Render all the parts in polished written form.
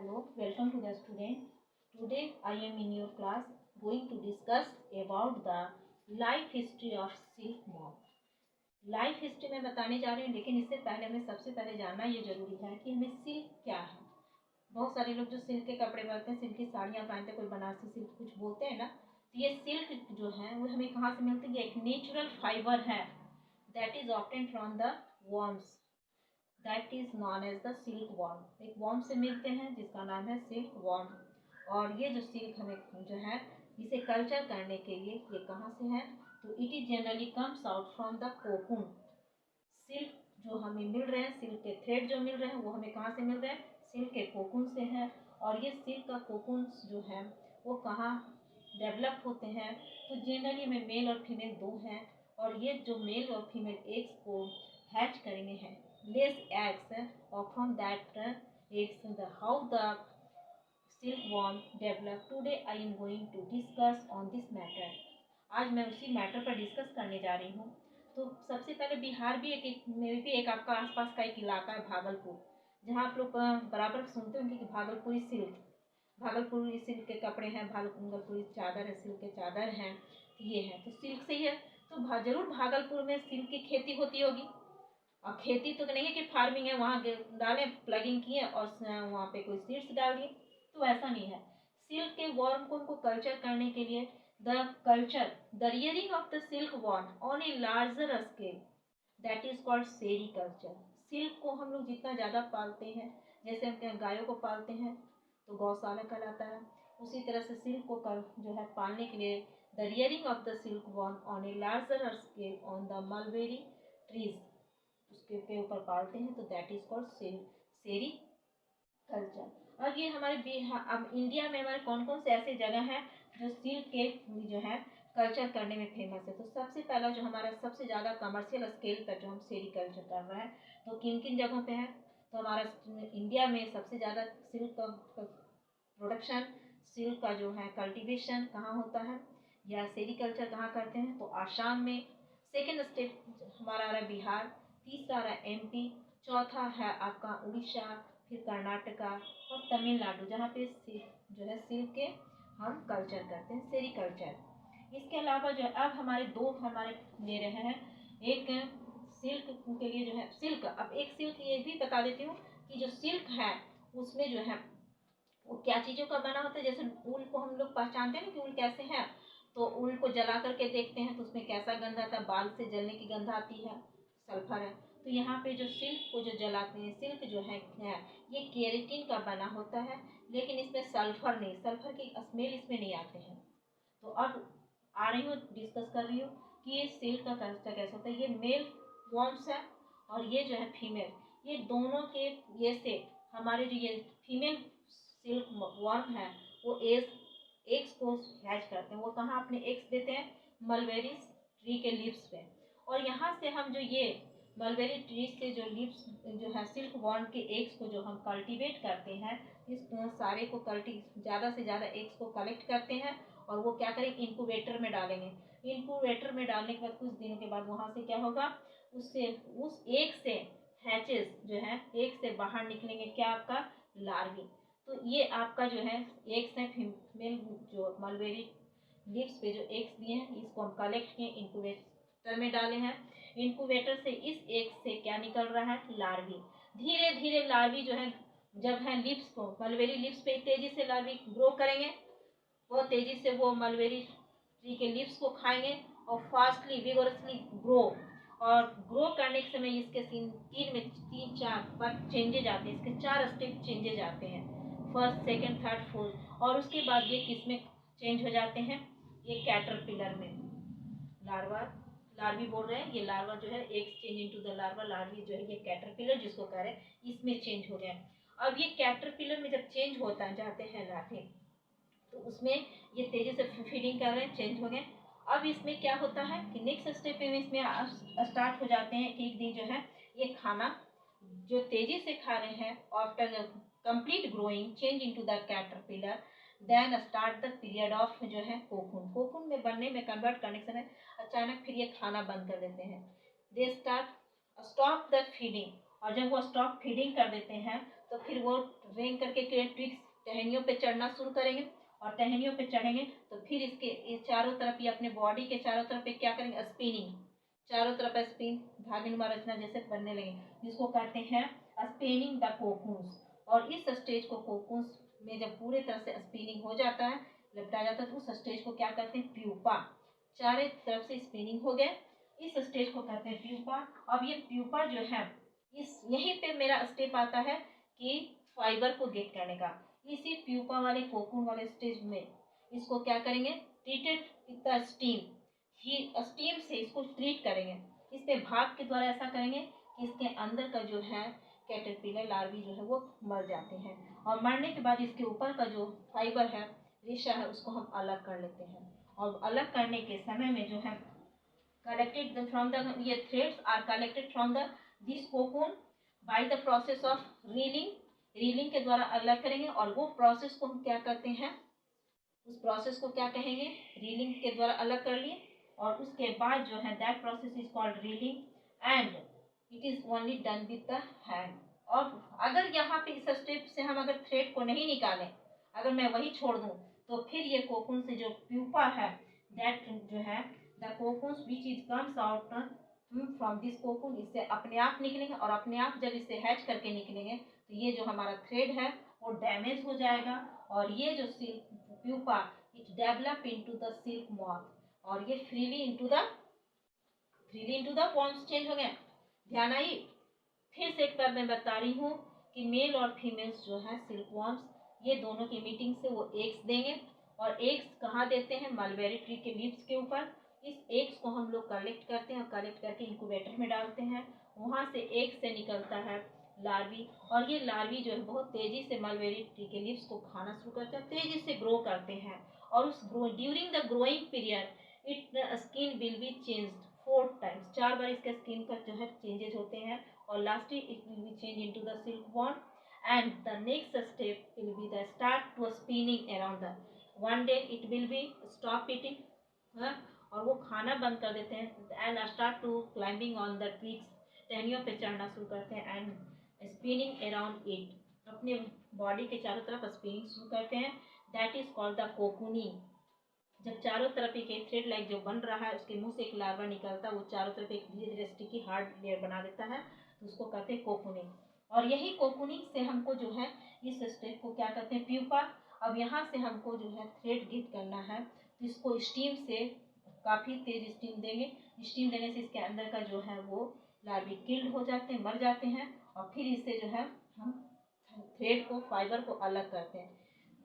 Hello, welcome to the student. Today I am in your class going to discuss about the life history of silkworm. Life history में बताने जा रही हूँ, लेकिन इससे पहले हमें सबसे पहले जानना ये जरूरी है कि हमें सिल्क क्या है। बहुत सारे लोग जो सिल्क के कपड़े पहनते हैं, सिल्क की साड़ियाँ पहनते हैं, कोई बनारसी सिल्क कुछ बोलते हैं ना, तो ये सिल्क जो है वो हमें कहाँ से मिलती है? एक नेचुरल फाइबर है that is obtain from the worms, that is known as the silk worm. एक वर्म से मिलते हैं जिसका नाम है सिल्क वर्म। और ये जो सिल्क हमें जो है इसे कल्चर करने के लिए ये कहाँ से है? तो it is generally comes out from the cocoon. Silk जो हमें मिल रहे हैं, सिल्क के थ्रेड जो मिल रहे हैं वो हमें कहाँ से मिल रहे हैं? सिल्क के कोकून से है। और ये सिल्क का कोकून जो है वो कहाँ डेवलप होते हैं? तो जनरली हमें मेल और फीमेल दो हैं, और ये जो मेल और फीमेल एग्स को हैच करेंगे हैं, less eggs, or from that eggs how the silkworm develop. Today I am going to discuss on this matter. आज मैं उसी मैटर पर डिस्कस करने जा रही हूँ। तो सबसे पहले बिहार भी में भी एक आपका आसपास का एक इलाका है भागलपुर, जहाँ आप लोग बराबर सुनते होंगे कि भागलपुरी सिल्क, भागलपुरी सिल्क के कपड़े हैं, भागलपुरी चादर है, सिल्क के चादर हैं, ये है तो सिल्क से ही है। तो जरूर भागलपुर में सिल्क की खेती होती होगी। और खेती तो नहीं है कि फार्मिंग है, वहाँ डाले प्लगिंग किए और वहाँ पे कोई सीड्स डाल दिए, तो ऐसा नहीं है। सिल्क के वर्म को उनको कल्चर करने के लिए the rearing of the silk worm on a larger scale, that is called sericulture. Silk को हम लोग जितना ज़्यादा पालते हैं, जैसे हम गायों को पालते हैं तो गौशाला कहलाता है, उसी तरह से सिल्क को जो है पालने के लिए the rearing of the silk worm on a larger scale on the mulberry trees, उसके ऊपर पालते हैं, तो that is called sericulture. अब ये हमारे अब इंडिया में हमारे कौन कौन से ऐसे जगह हैं जो सिल्क के जो है कल्चर करने में फेमस है? तो सबसे पहला जो हमारा सबसे ज़्यादा कमर्शियल स्केल पर जो हम सेरी कल्चर कर रहे हैं, तो किन किन जगहों पे है? तो हमारा इंडिया में सबसे ज़्यादा सिल्क का प्रोडक्शन, सिल्क का जो है कल्टीवेशन कहाँ होता है या सेरीकल्चर कहाँ करते हैं? तो आसाम में। सेकेंड स्टेट हमारा आ रहा है बिहार, तीसरा आ रहा है एमपी, चौथा है आपका उड़ीसा, फिर कर्नाटका और तमिलनाडु, जहाँ पे जो है सिल्क के हम कल्चर करते हैं, सेरीकल्चर। इसके अलावा जो है अब हमारे ले रहे हैं एक सिल्क के लिए जो है सिल्क। अब एक सिल्क ये भी बता देती हूँ कि जो सिल्क है उसमें जो है वो क्या चीज़ों का बना होता है। जैसे ऊल को हम लोग पहचानते हैं ना कि ऊल कैसे है, तो ऊल को जला करके देखते हैं तो उसमें कैसा गंध आता है? बाल से जलने की गंध आती है, सल्फर है। तो यहाँ पे जो सिल्क को जो जलाते हैं, सिल्क जो है ये केराटिन का बना होता है, लेकिन इसमें सल्फर नहीं, सल्फर की स्मेल इसमें नहीं आते हैं। तो अब आ रही हूँ डिस्कस कर रही हूँ कि ये सिल्क का कल्चर कैसा होता है। ये मेल वर्म्स है और ये जो है फीमेल, ये दोनों के ये से हमारे जो ये फीमेल सिल्क वर्म है वो एग्स को हैच करते हैं। वो कहाँ अपने एग्स देते हैं? मलबेरी ट्री के लीव्स पे। और यहाँ से हम जो ये मलबेरी ट्री से जो लीव्स जो है सिल्क वर्म के एग्स को जो हम कल्टीवेट करते हैं, इस सारे को ज़्यादा से ज़्यादा एग्स को कलेक्ट करते हैं और वो क्या करें? इनक्यूबेटर में डालेंगे। इनक्यूबेटर में डालने के बाद कुछ दिनों के बाद वहाँ से क्या होगा? उससे उस एग से हैचेस जो है एग से बाहर निकलेंगे, क्या आपका? लार्वी। तो ये आपका जो है एग्स है फीमेल जो मलबेरी लीव्स पे जो एग्स दिए हैं, इसको हम कलेक्ट किए, इनक्यूबेटर में डाले हैं। इनक्यूबेटर से इस एग से क्या निकल रहा है? लार्वी। धीरे धीरे लार्वी जो है जब है लीव्स को मलबेरी लीव्स पे तेजी से लार्वी ग्रो करेंगे, बहुत तेजी से वो मलबेरी ट्री के लीव्स को खाएंगे और फास्टली विगोरसली ग्रो। और ग्रो करने के समय इसके तीन चार पर चेंजेज आते हैं, इसके 4 स्टेप चेंजेज आते हैं, फर्स्ट सेकंड थर्ड फोर्थ। और उसके बाद ये किस में चेंज हो जाते हैं? ये कैटरपिलर में। लार्वी बोल रहे हैं, ये लार्वा जो है exchange into the larva, larvae जो है ये कैटरपिलर जिसको कह रहे हैं इसमें चेंज हो गया। अब ये कैटरपिलर में जब चेंज होता है जाते हैं लार्वे, तो उसमें ये तेजी से फीडिंग कर रहे हैं, चेंज हो गए। अब इसमें क्या होता है कि नेक्स्ट स्टेप में इसमें स्टार्ट हो जाते हैं कि एक दिन जो है ये खाना जो तेजी से खा रहे हैं, after complete growing change into the caterpillar, then start the period of जो है कोकून। कोकून में बनने में कन्वर्ट करने के समय अचानक फिर ये खाना बंद कर देते हैं, they start stop the feeding. और जब वो स्टॉप फीडिंग कर देते हैं तो फिर वो रेंग करके ट्विग्स टहनियों पे चढ़ना शुरू करेंगे, और टहनियों पे चढ़ेंगे तो फिर इसके चारों तरफ, ये अपने बॉडी के चारों तरफ पे क्या करेंगे, स्पिनिंग, चारों तरफ स्पिन, धागेनुमा रचना जैसे बनने लगे, जिसको कहते हैं स्पिनिंग द कोकून्स। और इस स्टेज को कोकून्स में जब पूरे तरह से स्पिनिंग हो जाता है, लपटा जाता है, तो उस स्टेज को क्या कहते हैं, प्यूपा। चारों तरफ से स्पिनिंग हो गया, इस स्टेज को कहते हैं प्यूपा। अब ये प्यूपा जो है, इस यहीं पे मेरा स्टेप आता है कि फाइबर को गेट करने का। इसी प्यूपा वाले कोकून वाले स्टेज में इसको क्या करेंगे, treated with the steam, he steam से इसको ट्रीट करेंगे। इस पे भाप के द्वारा ऐसा करेंगे कि इसके अंदर का जो है कैटरपिलर लार्वी जो है वो मर जाते हैं, और मरने के बाद इसके ऊपर का जो फाइबर है, रेशा है, उसको हम अलग कर लेते हैं। और अलग करने के समय में जो है collected from the, ये threads are collected from the this cocoon by the process of reeling के द्वारा अलग करेंगे। और वो प्रोसेस को हम क्या कहते हैं, उस प्रोसेस को क्या कहेंगे, रीलिंग के द्वारा अलग कर लिए। और उसके बाद जो है that process is called reeling and it is only done with the hand. और अगर यहाँ पे इस स्टेप से हम अगर थ्रेड को नहीं निकालें, अगर मैं वही छोड़ दूँ, तो फिर ये कोकून से जो प्यूपा है, दैट जो है the cocoons which is comes out from this cocoon, इससे अपने आप निकलेंगे। और अपने आप जब इससे हैच करके निकलेंगे तो ये जो हमारा थ्रेड है वो डैमेज हो जाएगा, और ये जो silk pupa it develop into the silk moth, और ये freely into the worms change हो गए। ध्यान आई। फिर से एक बार मैं बता रही हूँ कि मेल और फीमेल्स जो है सिल्क वॉर्म्स, ये दोनों की मीटिंग से वो एग्स देंगे। और एग्स कहाँ देते हैं, मलबेरी ट्री के लीव्स के ऊपर। इस एग्स को हम लोग कलेक्ट करते हैं, और कलेक्ट करके इंक्यूबेटर में डालते हैं। वहाँ से एग से निकलता है लार्वी, और ये लार्वी जो है बहुत तेजी से मलबेरी ट्री के लीव्स को खाना शुरू करते हैं, तेजी से ग्रो करते हैं। और उस during the growing period it skin will be changed 4 times, 4 बार इसके स्किन का जो है चेंजेस होते हैं। और lastly it will be change into the silk worm, and the next step will be the start to spinning around the, one day it will be stop eating, और वो खाना बंद कर देते हैं, and start to climbing on the trees, टहनियों पे चढ़ना शुरू करते हैं, एंड स्पिनिंग अराउंड इट, अपने बॉडी के चारों तरफ स्पिनिंग शुरू करते हैं। That is called the cocooning. जब चारों तरफ एक थ्रेड लाइक जो बन रहा है, उसके मुंह से एक लार्वा निकलता है, वो चारों तरफ एक धीरे धीरे स्टिकी हार्ड लेयर बना देता है, तो उसको कहते हैं कोकूनिंग। और यही कोकूनिंग से हमको जो है इस स्टेप को क्या कहते हैं, प्यूपा। अब यहाँ से हमको जो है थ्रेड गेट करना है, तो इसको स्टीम से काफ़ी तेज स्टीम देंगे। स्टीम देने से इसके अंदर का जो है वो लार्वी किल्ड हो जाते हैं, मर जाते हैं, और फिर इससे जो है हम थ्रेड को, फाइबर को अलग करते हैं।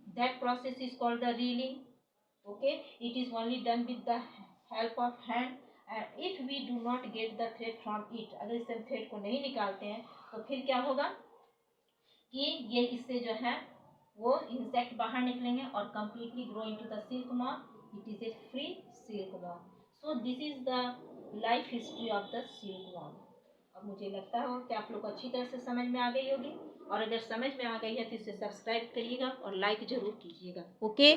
That process is called the reeling. Okay, it is only done with the help of hand, and if we do not get the thread from it, अगर इससे हम थ्रेड को नहीं निकालते हैं तो फिर क्या होगा कि ये इससे जो है वो इंसेक्ट बाहर निकलेंगे और completely grow into the silk moth. It is a free silk worm. So this is the life history of the silk warm. अब मुझे लगता है कि आप लोग को अच्छी तरह से समझ में आ गई होगी, और अगर समझ में आ गई है तो इसे सब्सक्राइब करिएगा और लाइक ज़रूर कीजिएगा। ओके।